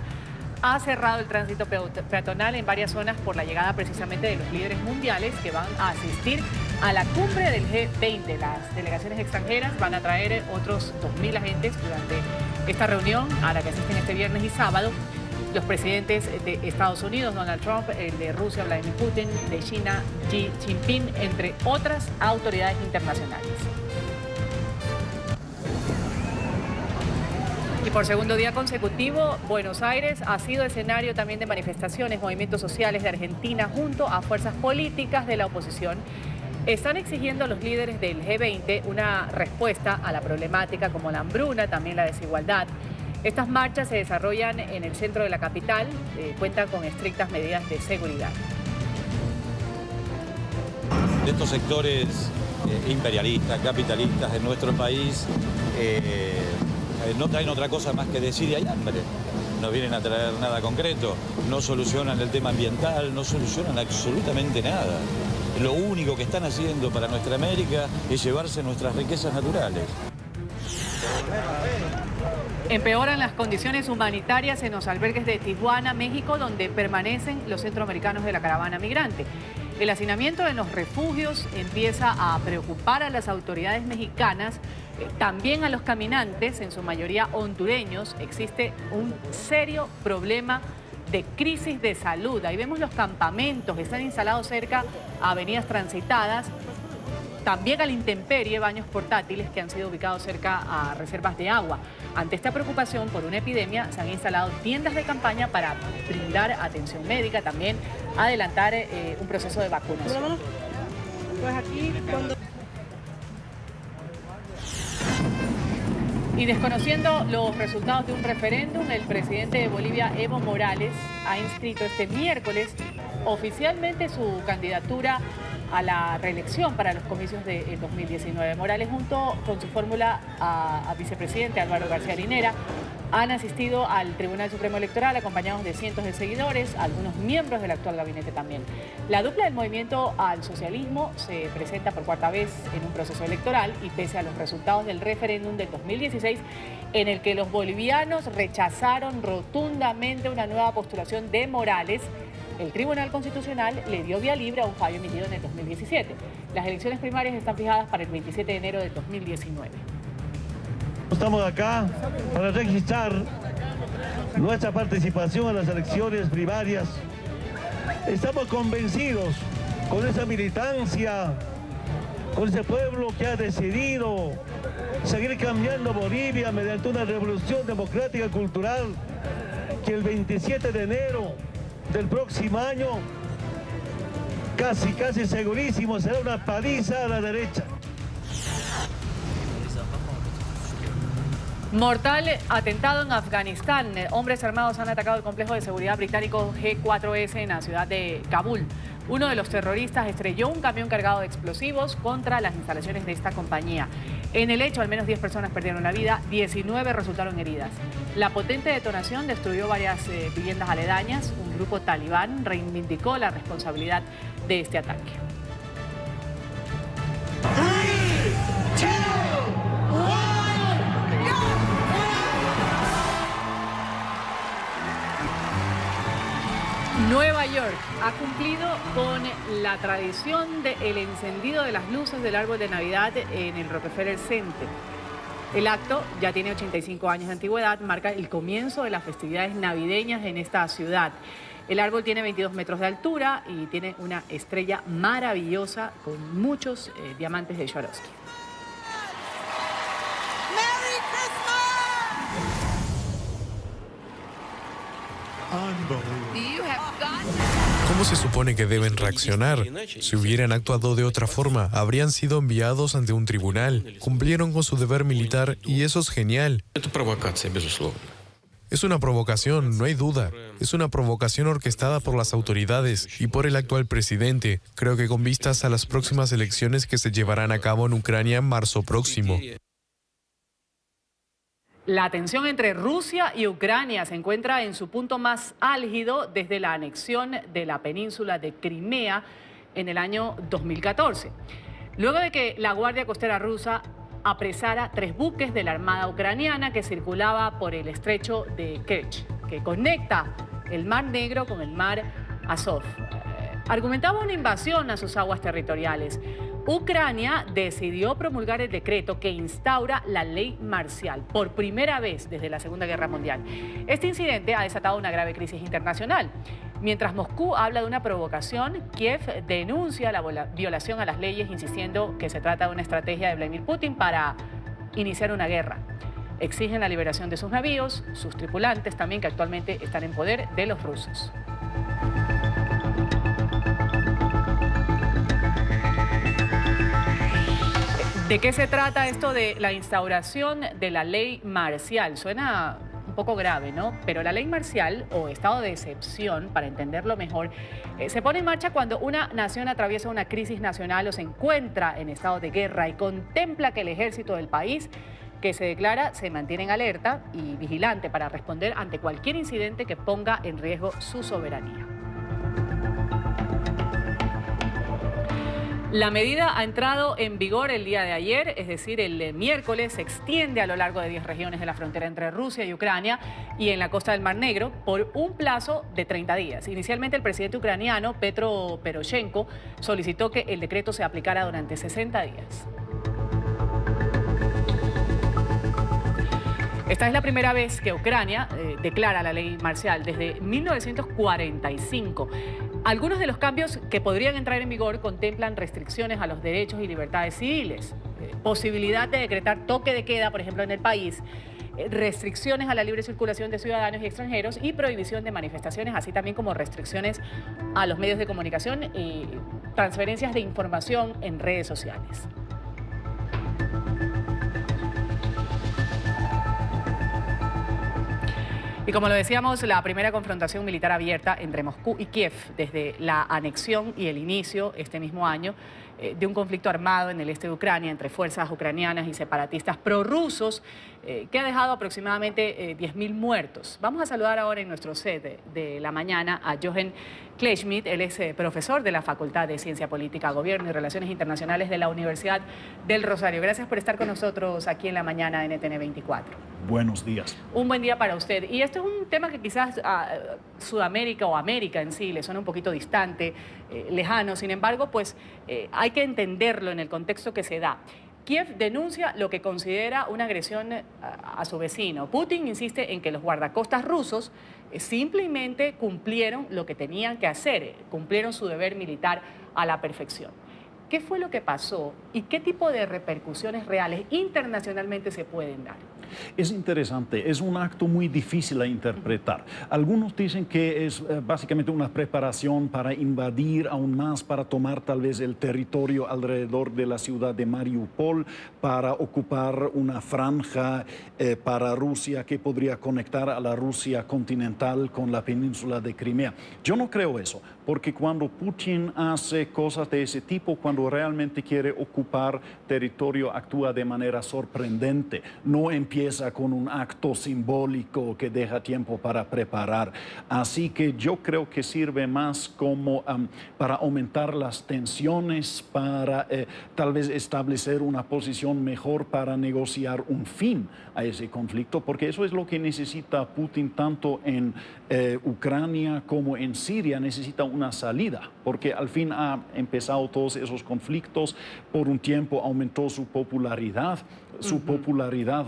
Ha cerrado el tránsito peatonal en varias zonas por la llegada precisamente de los líderes mundiales que van a asistir a la cumbre del G20. Las delegaciones extranjeras van a traer otros 2.000 agentes durante esta reunión a la que asisten este viernes y sábado. Los presidentes de Estados Unidos, Donald Trump, el de Rusia, Vladimir Putin, de China, Xi Jinping, entre otras autoridades internacionales. Y por segundo día consecutivo, Buenos Aires ha sido escenario también de manifestaciones, movimientos sociales de Argentina junto a fuerzas políticas de la oposición. Están exigiendo a los líderes del G20 una respuesta a la problemática como la hambruna, también la desigualdad. Estas marchas se desarrollan en el centro de la capital, cuentan con estrictas medidas de seguridad. De estos sectores imperialistas, capitalistas de nuestro país, no traen otra cosa más que decir y hay hambre. No vienen a traer nada concreto, no solucionan el tema ambiental, no solucionan absolutamente nada. Lo único que están haciendo para nuestra América es llevarse nuestras riquezas naturales. Empeoran las condiciones humanitarias en los albergues de Tijuana, México, donde permanecen los centroamericanos de la caravana migrante. El hacinamiento en los refugios empieza a preocupar a las autoridades mexicanas, también a los caminantes, en su mayoría hondureños. Existe un serio problema de crisis de salud. Ahí vemos los campamentos que están instalados cerca a avenidas transitadas. También a la intemperie, baños portátiles que han sido ubicados cerca a reservas de agua. Ante esta preocupación por una epidemia, se han instalado tiendas de campaña para brindar atención médica, también adelantar un proceso de vacunación. Pues aquí Y desconociendo los resultados de un referéndum, el presidente de Bolivia, Evo Morales, ha inscrito este miércoles oficialmente su candidatura a la reelección para los comicios de 2019. Morales, junto con su fórmula a vicepresidente Álvaro García Linera, han asistido al Tribunal Supremo Electoral acompañados de cientos de seguidores, algunos miembros del actual gabinete también. La dupla del Movimiento al Socialismo se presenta por cuarta vez en un proceso electoral y pese a los resultados del referéndum del 2016, en el que los bolivianos rechazaron rotundamente una nueva postulación de Morales, el Tribunal Constitucional le dio vía libre a un fallo emitido en el 2017. Las elecciones primarias están fijadas para el 27 de enero del 2019. Estamos acá para registrar nuestra participación en las elecciones primarias. Estamos convencidos con esa militancia, con ese pueblo que ha decidido seguir cambiando Bolivia mediante una revolución democrática y cultural, que el 27 de enero del próximo año, casi segurísimo, será una paliza a la derecha. Mortal atentado en Afganistán. Hombres armados han atacado el complejo de seguridad británico G4S en la ciudad de Kabul. Uno de los terroristas estrelló un camión cargado de explosivos contra las instalaciones de esta compañía. En el hecho, al menos 10 personas perdieron la vida, 19 resultaron heridas. La potente detonación destruyó varias viviendas aledañas. Un grupo talibán reivindicó la responsabilidad de este ataque. 3, 2, 1. Nueva York ha cumplido con la tradición del encendido de las luces del árbol de Navidad en el Rockefeller Center. El acto ya tiene 85 años de antigüedad, marca el comienzo de las festividades navideñas en esta ciudad. El árbol tiene 22 metros de altura y tiene una estrella maravillosa con muchos diamantes de Swarovski. ¿Cómo se supone que deben reaccionar? Si hubieran actuado de otra forma, habrían sido enviados ante un tribunal. Cumplieron con su deber militar y eso es genial. Es una provocación, no hay duda. Es una provocación orquestada por las autoridades y por el actual presidente. Creo que con vistas a las próximas elecciones que se llevarán a cabo en Ucrania en marzo próximo. La tensión entre Rusia y Ucrania se encuentra en su punto más álgido desde la anexión de la península de Crimea en el año 2014. Luego de que la Guardia Costera rusa apresara 3 buques de la Armada ucraniana que circulaba por el estrecho de Kerch, que conecta el Mar Negro con el Mar Azov. Argumentaba una invasión a sus aguas territoriales. Ucrania decidió promulgar el decreto que instaura la ley marcial por primera vez desde la Segunda Guerra Mundial. Este incidente ha desatado una grave crisis internacional. Mientras Moscú habla de una provocación, Kiev denuncia la violación a las leyes, insistiendo que se trata de una estrategia de Vladimir Putin para iniciar una guerra. Exigen la liberación de sus navíos, sus tripulantes también, que actualmente están en poder de los rusos. ¿De qué se trata esto de la instauración de la ley marcial? Suena un poco grave, ¿no? Pero la ley marcial o estado de excepción, para entenderlo mejor, se pone en marcha cuando una nación atraviesa una crisis nacional o se encuentra en estado de guerra y contempla que el ejército del país que se declara se mantiene en alerta y vigilante para responder ante cualquier incidente que ponga en riesgo su soberanía. La medida ha entrado en vigor el día de ayer, es decir, el miércoles. Se extiende a lo largo de 10 regiones de la frontera entre Rusia y Ucrania y en la costa del Mar Negro por un plazo de 30 días. Inicialmente el presidente ucraniano, Petro Poroshenko, solicitó que el decreto se aplicara durante 60 días. Esta es la primera vez que Ucrania declara la ley marcial desde 1945. Algunos de los cambios que podrían entrar en vigor contemplan restricciones a los derechos y libertades civiles, posibilidad de decretar toque de queda, por ejemplo, en el país, restricciones a la libre circulación de ciudadanos y extranjeros y prohibición de manifestaciones, así también como restricciones a los medios de comunicación y transferencias de información en redes sociales. Y como lo decíamos, la primera confrontación militar abierta entre Moscú y Kiev desde la anexión y el inicio este mismo año de un conflicto armado en el este de Ucrania entre fuerzas ucranianas y separatistas prorrusos que ha dejado aproximadamente 10.000 muertos. Vamos a saludar ahora en nuestro set de la mañana a Jochen Kleinschmidt. Él es profesor de la Facultad de Ciencia Política, Gobierno y Relaciones Internacionales de la Universidad del Rosario. Gracias por estar con nosotros aquí en la mañana de NTN 24. Buenos días. Un buen día para usted. Y este es un tema que quizás a Sudamérica o América en sí le suena un poquito distante, lejano. Sin embargo, pues hay que entenderlo en el contexto que se da. Kiev denuncia lo que considera una agresión a su vecino. Putin insiste en que los guardacostas rusos simplemente cumplieron lo que tenían que hacer, cumplieron su deber militar a la perfección. ¿Qué fue lo que pasó y qué tipo de repercusiones reales internacionalmente se pueden dar? Es interesante, es un acto muy difícil de interpretar. Algunos dicen que es básicamente una preparación para invadir aún más, para tomar tal vez el territorio alrededor de la ciudad de Mariupol, para ocupar una franja para Rusia que podría conectar a la Rusia continental con la península de Crimea. Yo no creo eso, porque cuando Putin hace cosas de ese tipo, cuando realmente quiere ocupar territorio, actúa de manera sorprendente. No empieza con un acto simbólico que deja tiempo para preparar. Así que yo creo que sirve más como para aumentar las tensiones, para tal vez establecer una posición mejor para negociar un fin a ese conflicto, porque eso es lo que necesita Putin tanto en Ucrania como en Siria. Necesita una salida, porque al fin ha empezado todos esos conflictos, por un tiempo aumentó su popularidad,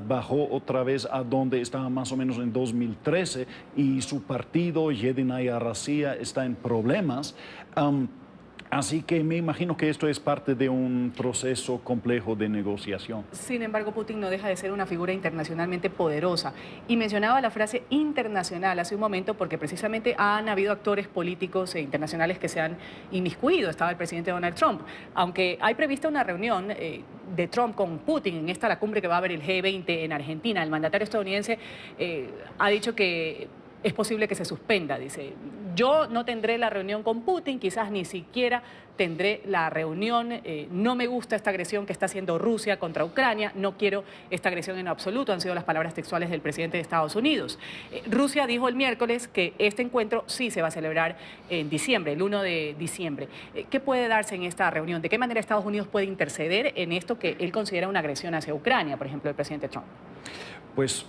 bajó otra vez a donde estaba más o menos en 2013 y su partido, Yedinaya Rossiya, está en problemas. Así que me imagino que esto es parte de un proceso complejo de negociación. Sin embargo, Putin no deja de ser una figura internacionalmente poderosa. Y mencionaba la frase internacional hace un momento porque precisamente han habido actores políticos e internacionales que se han inmiscuido. Estaba el presidente Donald Trump. Aunque hay prevista una reunión de Trump con Putin en la cumbre que va a haber el G20 en Argentina. El mandatario estadounidense ha dicho que es posible que se suspenda, dice. Yo no tendré la reunión con Putin, quizás ni siquiera tendré la reunión. No me gusta esta agresión que está haciendo Rusia contra Ucrania, no quiero esta agresión en absoluto, han sido las palabras textuales del presidente de Estados Unidos. Rusia dijo el miércoles que este encuentro sí se va a celebrar en diciembre, el 1 de diciembre. ¿Qué puede darse en esta reunión? ¿De qué manera Estados Unidos puede interceder en esto que él considera una agresión hacia Ucrania, por ejemplo, el presidente Trump? Pues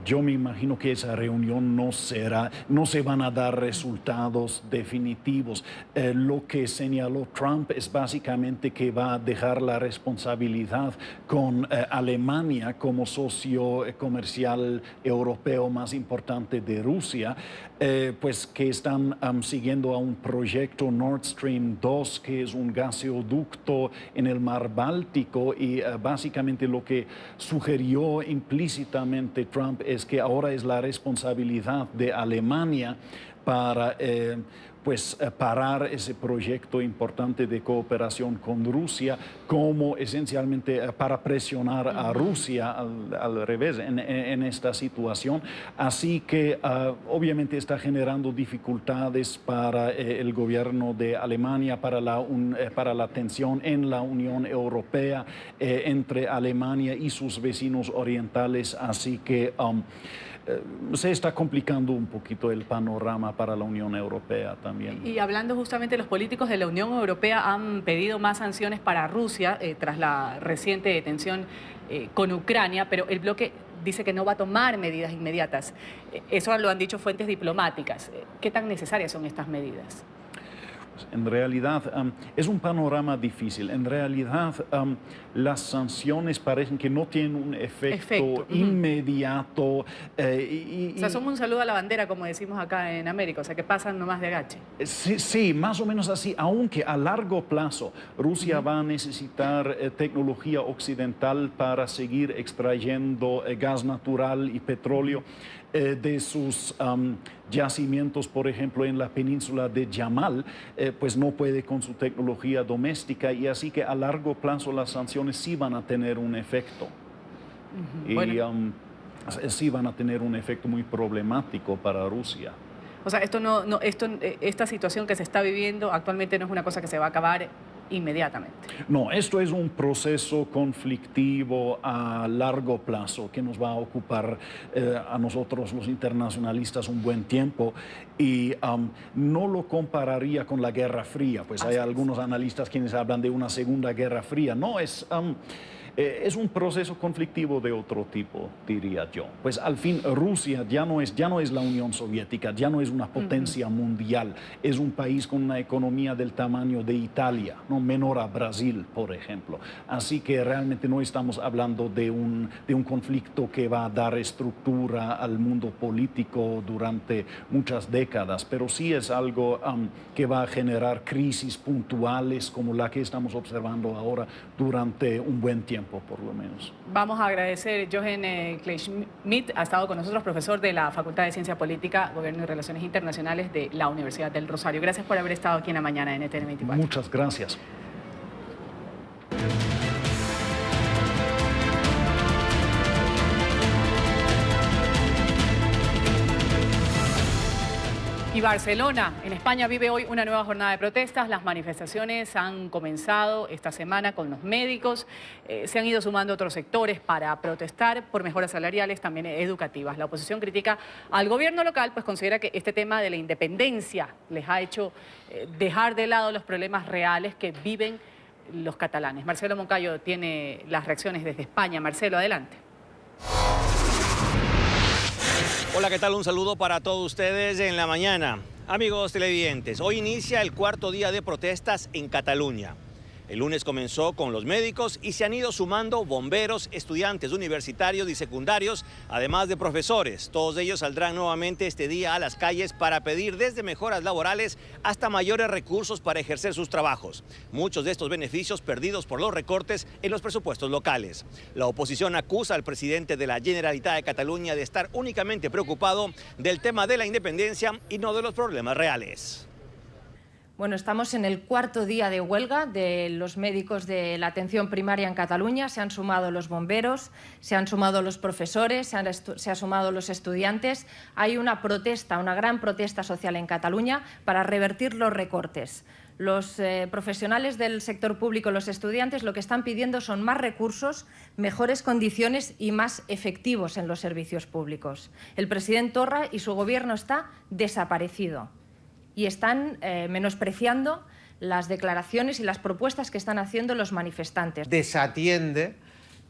yo me imagino que esa reunión no se van a dar resultados definitivos. Lo que señaló Trump es básicamente que va a dejar la responsabilidad con Alemania como socio comercial europeo más importante de Rusia, pues que están siguiendo a un proyecto Nord Stream 2, que es un gasoducto en el mar Báltico, y básicamente lo que sugirió implícitamente Trump es que ahora es la responsabilidad de Alemania para parar ese proyecto importante de cooperación con Rusia, como esencialmente para presionar a Rusia al revés en esta situación. Así que obviamente está generando dificultades para el gobierno de Alemania, para la tensión en la Unión Europea entre Alemania y sus vecinos orientales. Así que se está complicando un poquito el panorama para la Unión Europea también. Y hablando justamente, los políticos de la Unión Europea han pedido más sanciones para Rusia tras la reciente detención con Ucrania, pero el bloque dice que no va a tomar medidas inmediatas. Eso lo han dicho fuentes diplomáticas. ¿Qué tan necesarias son estas medidas? En realidad es un panorama difícil. En realidad las sanciones parecen que no tienen un efecto inmediato. O sea, son un saludo a la bandera, como decimos acá en América, o sea, que pasan nomás de agache. Sí, más o menos así, aunque a largo plazo Rusia va a necesitar tecnología occidental para seguir extrayendo gas natural y petróleo de sus yacimientos, por ejemplo, en la península de Yamal, pues no puede con su tecnología doméstica, y así que a largo plazo las sanciones sí van a tener un efecto. Bueno. sí van a tener un efecto muy problemático para Rusia. O sea, esta situación que se está viviendo actualmente no es una cosa que se va a acabar inmediatamente. No, esto es un proceso conflictivo a largo plazo que nos va a ocupar a nosotros los internacionalistas un buen tiempo y no lo compararía con la Guerra Fría, pues hay algunos analistas quienes hablan de una Segunda Guerra Fría. No, es un proceso conflictivo de otro tipo, diría yo. Pues al fin Rusia ya no es la Unión Soviética, ya no es una potencia mundial, es un país con una economía del tamaño de Italia, no menor a Brasil, por ejemplo. Así que realmente no estamos hablando de un conflicto que va a dar estructura al mundo político durante muchas décadas, pero sí es algo que va a generar crisis puntuales como la que estamos observando ahora durante un buen tiempo, por lo menos. Vamos a agradecer, Jochen Kleinschmidt ha estado con nosotros, profesor de la Facultad de Ciencia Política, Gobierno y Relaciones Internacionales de la Universidad del Rosario. Gracias por haber estado aquí en la mañana de NTN 24. Muchas gracias. Y Barcelona, en España, vive hoy una nueva jornada de protestas. Las manifestaciones han comenzado esta semana con los médicos. Se han ido sumando otros sectores para protestar por mejoras salariales, también educativas. La oposición critica al gobierno local, pues considera que este tema de la independencia les ha hecho dejar de lado los problemas reales que viven los catalanes. Marcelo Moncayo tiene las reacciones desde España. Marcelo, adelante. Hola, ¿qué tal? Un saludo para todos ustedes en la mañana. Amigos televidentes, hoy inicia el cuarto día de protestas en Cataluña. El lunes comenzó con los médicos y se han ido sumando bomberos, estudiantes universitarios y secundarios, además de profesores. Todos ellos saldrán nuevamente este día a las calles para pedir desde mejoras laborales hasta mayores recursos para ejercer sus trabajos. Muchos de estos beneficios perdidos por los recortes en los presupuestos locales. La oposición acusa al presidente de la Generalitat de Cataluña de estar únicamente preocupado del tema de la independencia y no de los problemas reales. Bueno, estamos en el cuarto día de huelga de los médicos de la atención primaria en Cataluña. Se han sumado los bomberos, se han sumado los profesores, se han sumado los estudiantes. Hay una protesta, una gran protesta social en Cataluña para revertir los recortes. Los profesionales del sector público, los estudiantes, lo que están pidiendo son más recursos, mejores condiciones y más efectivos en los servicios públicos. El presidente Torra y su gobierno está desaparecido. Y están menospreciando las declaraciones y las propuestas que están haciendo los manifestantes. Desatiende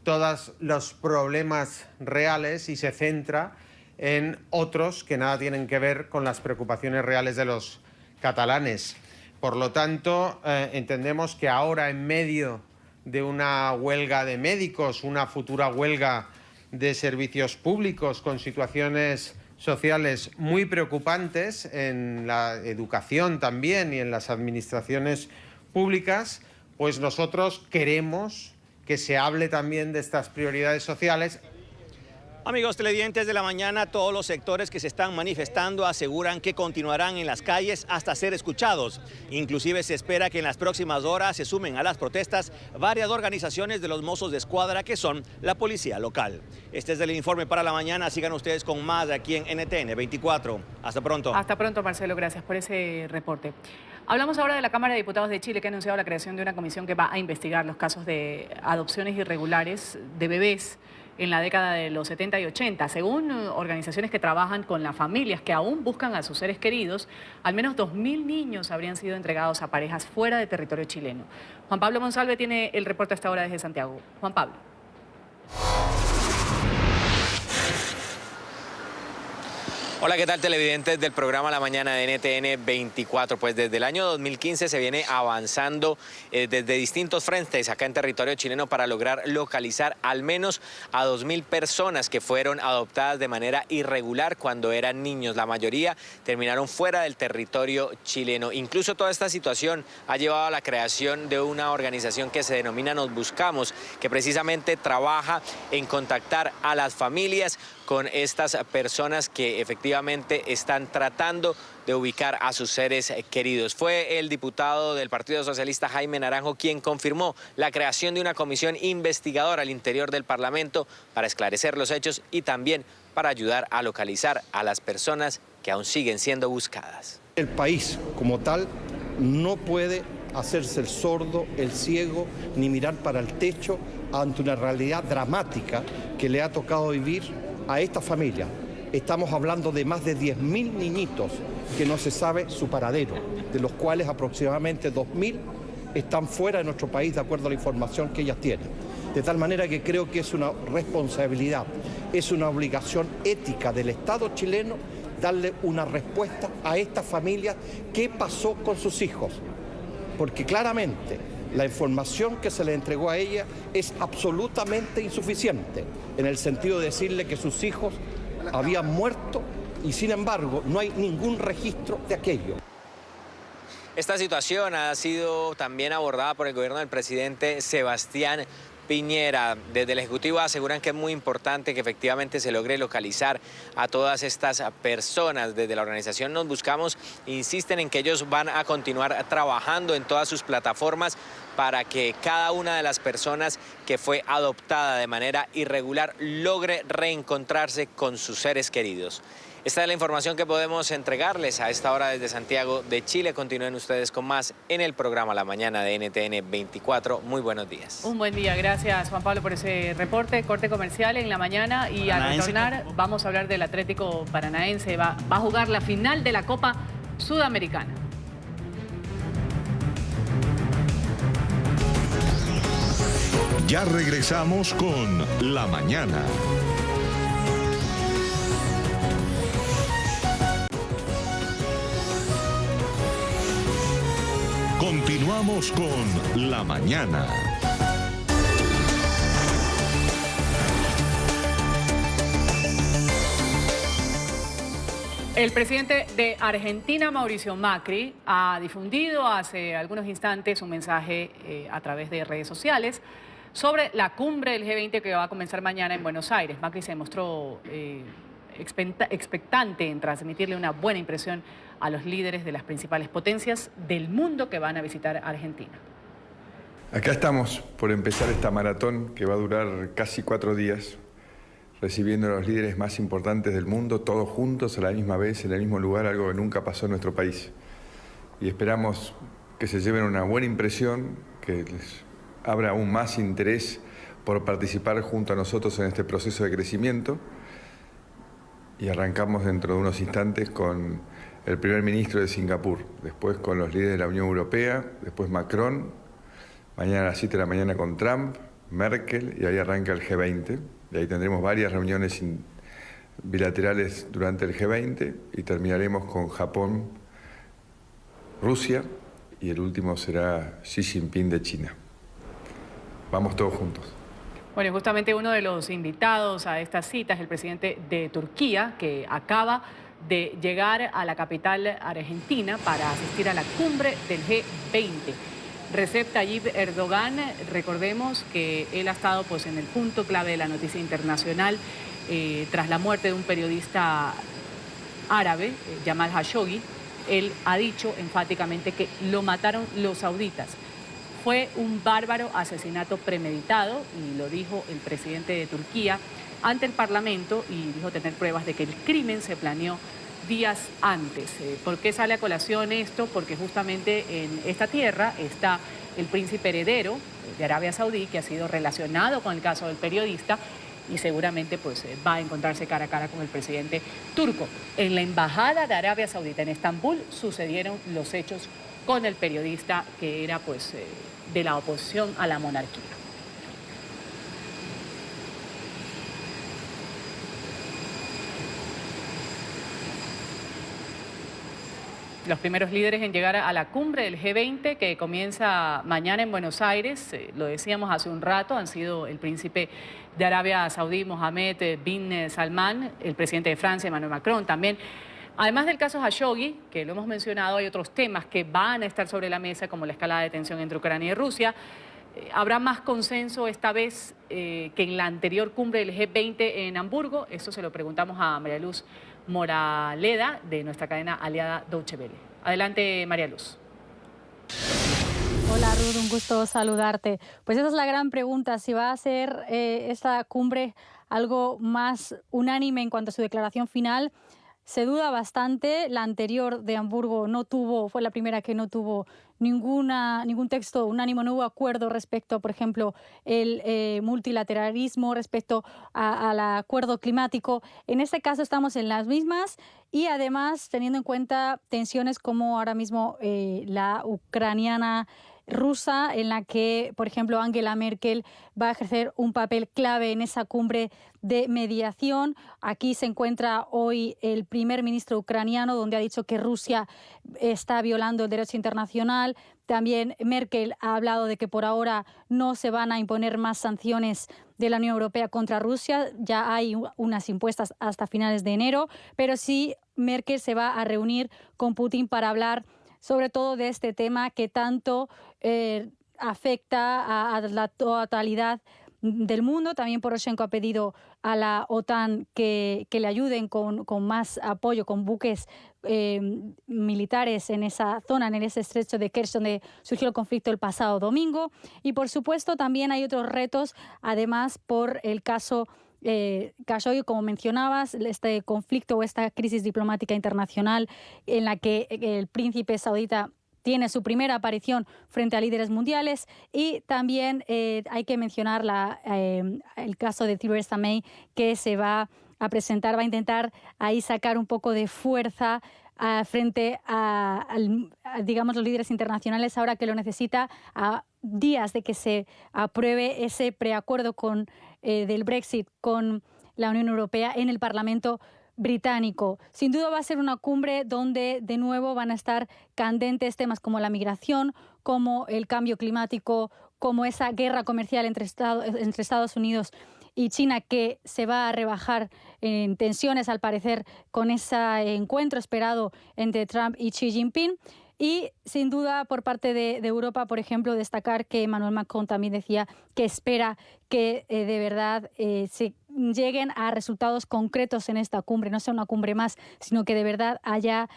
todos los problemas reales y se centra en otros que nada tienen que ver con las preocupaciones reales de los catalanes. Por lo tanto, entendemos que ahora, en medio de una huelga de médicos, una futura huelga de servicios públicos con situaciones sociales muy preocupantes en la educación también y en las administraciones públicas, pues nosotros queremos que se hable también de estas prioridades sociales. Amigos televidentes de la mañana, todos los sectores que se están manifestando aseguran que continuarán en las calles hasta ser escuchados. Inclusive se espera que en las próximas horas se sumen a las protestas varias organizaciones de los Mossos de Escuadra, que son la policía local. Este es el informe para la mañana. Sigan ustedes con más aquí en NTN 24. Hasta pronto. Hasta pronto, Marcelo. Gracias por ese reporte. Hablamos ahora de la Cámara de Diputados de Chile, que ha anunciado la creación de una comisión que va a investigar los casos de adopciones irregulares de bebés en la década de los 70 y 80. Según organizaciones que trabajan con las familias que aún buscan a sus seres queridos, al menos 2.000 niños habrían sido entregados a parejas fuera de territorio chileno. Juan Pablo Monsalve tiene el reporte a esta hora desde Santiago. Juan Pablo. Hola, ¿qué tal, televidentes del programa La Mañana de NTN 24? Pues desde el año 2015 se viene avanzando desde distintos frentes acá en territorio chileno para lograr localizar al menos a 2.000 personas que fueron adoptadas de manera irregular cuando eran niños. La mayoría terminaron fuera del territorio chileno. Incluso toda esta situación ha llevado a la creación de una organización que se denomina Nos Buscamos, que precisamente trabaja en contactar a las familias con estas personas que efectivamente efectivamente están tratando de ubicar a sus seres queridos. Fue el diputado del Partido Socialista, Jaime Naranjo, quien confirmó la creación de una comisión investigadora al interior del Parlamento para esclarecer los hechos y también para ayudar a localizar a las personas que aún siguen siendo buscadas. El país como tal no puede hacerse el sordo, el ciego, ni mirar para el techo ante una realidad dramática que le ha tocado vivir a esta familia. Estamos hablando de más de 10.000 niñitos que no se sabe su paradero, de los cuales aproximadamente 2.000 están fuera de nuestro país de acuerdo a la información que ellas tienen. De tal manera que creo que es una responsabilidad, es una obligación ética del Estado chileno darle una respuesta a estas familias. ¿Qué pasó con sus hijos? Porque claramente la información que se le entregó a ella es absolutamente insuficiente, en el sentido de decirle que sus hijos habían muerto y sin embargo no hay ningún registro de aquello. Esta situación ha sido también abordada por el gobierno del presidente Sebastián Piñera. Desde el Ejecutivo aseguran que es muy importante que efectivamente se logre localizar a todas estas personas. Desde la organización Nos Buscamos insisten en que ellos van a continuar trabajando en todas sus plataformas para que cada una de las personas que fue adoptada de manera irregular logre reencontrarse con sus seres queridos. Esta es la información que podemos entregarles a esta hora desde Santiago de Chile. Continúen ustedes con más en el programa La Mañana de NTN 24. Muy buenos días. Un buen día. Gracias, Juan Pablo, por ese reporte. Corte comercial en la mañana y al retornar vamos a hablar del Atlético Paranaense. Va a jugar la final de la Copa Sudamericana. Ya regresamos con La Mañana. Continuamos con La Mañana. El presidente de Argentina, Mauricio Macri, ha difundido hace algunos instantes un mensaje a través de redes sociales sobre la cumbre del G20 que va a comenzar mañana en Buenos Aires. Macri se mostró expectante en transmitirle una buena impresión a los líderes de las principales potencias del mundo que van a visitar Argentina. Acá estamos por empezar esta maratón que va a durar casi 4 días, recibiendo a los líderes más importantes del mundo, todos juntos a la misma vez, en el mismo lugar, algo que nunca pasó en nuestro país. Y esperamos que se lleven una buena impresión, que les abra aún más interés por participar junto a nosotros en este proceso de crecimiento. Y arrancamos dentro de unos instantes con el primer ministro de Singapur, después con los líderes de la Unión Europea, después Macron, mañana a las 7 de la mañana con Trump, Merkel, y ahí arranca el G20. Y ahí tendremos varias reuniones bilaterales durante el G20 y terminaremos con Japón, Rusia y el último será Xi Jinping de China. Vamos todos juntos. Bueno, justamente uno de los invitados a esta cita es el presidente de Turquía, que acaba de llegar a la capital argentina para asistir a la cumbre del G20. Recep Tayyip Erdogan, recordemos que él ha estado pues, en el punto clave de la noticia internacional tras la muerte de un periodista árabe, Jamal Khashoggi. Él ha dicho enfáticamente que lo mataron los sauditas. Fue un bárbaro asesinato premeditado, y lo dijo el presidente de Turquía ante el Parlamento, y dijo tener pruebas de que el crimen se planeó días antes. ¿Por qué sale a colación esto? Porque justamente en esta tierra está el príncipe heredero de Arabia Saudí, que ha sido relacionado con el caso del periodista, y seguramente pues, va a encontrarse cara a cara con el presidente turco. En la embajada de Arabia Saudita en Estambul sucedieron los hechos con el periodista que era pues, de la oposición a la monarquía. Los primeros líderes en llegar a la cumbre del G20 que comienza mañana en Buenos Aires, lo decíamos hace un rato, han sido el príncipe de Arabia Saudí, Mohammed bin Salman, el presidente de Francia, Emmanuel Macron también. Además del caso Khashoggi, que lo hemos mencionado, hay otros temas que van a estar sobre la mesa, como la escalada de tensión entre Ucrania y Rusia. ¿Habrá más consenso esta vez que en la anterior cumbre del G20 en Hamburgo? Esto se lo preguntamos a María Luz Moraleda, de nuestra cadena aliada Deutsche Welle. Adelante, María Luz. Hola Ruth, un gusto saludarte. Pues esa es la gran pregunta, si va a ser esta cumbre algo más unánime en cuanto a su declaración final. Se duda bastante. La anterior de Hamburgo fue la primera que no tuvo ningún texto unánime, no hubo acuerdo respecto, por ejemplo, el multilateralismo, respecto al acuerdo climático. En este caso estamos en las mismas y además teniendo en cuenta tensiones como ahora mismo la ucraniana rusa, en la que, por ejemplo, Angela Merkel va a ejercer un papel clave en esa cumbre de mediación. Aquí se encuentra hoy el primer ministro ucraniano, donde ha dicho que Rusia está violando el derecho internacional. También Merkel ha hablado de que por ahora no se van a imponer más sanciones de la Unión Europea contra Rusia. Ya hay unas impuestas hasta finales de enero, pero sí Merkel se va a reunir con Putin para hablar sobre todo de este tema que tanto afecta a la totalidad del mundo. También Poroshenko ha pedido a la OTAN que le ayuden con más apoyo, con buques militares en esa zona, en ese estrecho de Kerch, donde surgió el conflicto el pasado domingo. Y por supuesto también hay otros retos, además por el caso Khashoggi, como mencionabas, este conflicto o esta crisis diplomática internacional en la que el príncipe saudita tiene su primera aparición frente a líderes mundiales, y también hay que mencionar el caso de Theresa May, que se va a presentar, va a intentar ahí sacar un poco de fuerza frente a digamos, los líderes internacionales, ahora que lo necesita, a días de que se apruebe ese preacuerdo del Brexit con la Unión Europea en el Parlamento británico. Sin duda va a ser una cumbre donde de nuevo van a estar candentes temas como la migración, como el cambio climático, como esa guerra comercial entre Estados Unidos y China, que se va a rebajar en tensiones, al parecer, con ese encuentro esperado entre Trump y Xi Jinping. Y sin duda por parte de Europa, por ejemplo, destacar que Emmanuel Macron también decía que espera que de verdad se lleguen a resultados concretos en esta cumbre, no sea una cumbre más, sino que de verdad haya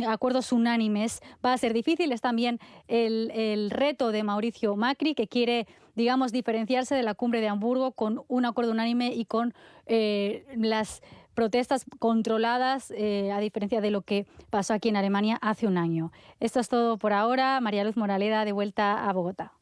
acuerdos unánimes. Va a ser difícil. Es también el reto de Mauricio Macri, que quiere, digamos, diferenciarse de la cumbre de Hamburgo con un acuerdo unánime y con las protestas controladas, a diferencia de lo que pasó aquí en Alemania hace un año. Esto es todo por ahora. María Luz Moraleda, de vuelta a Bogotá.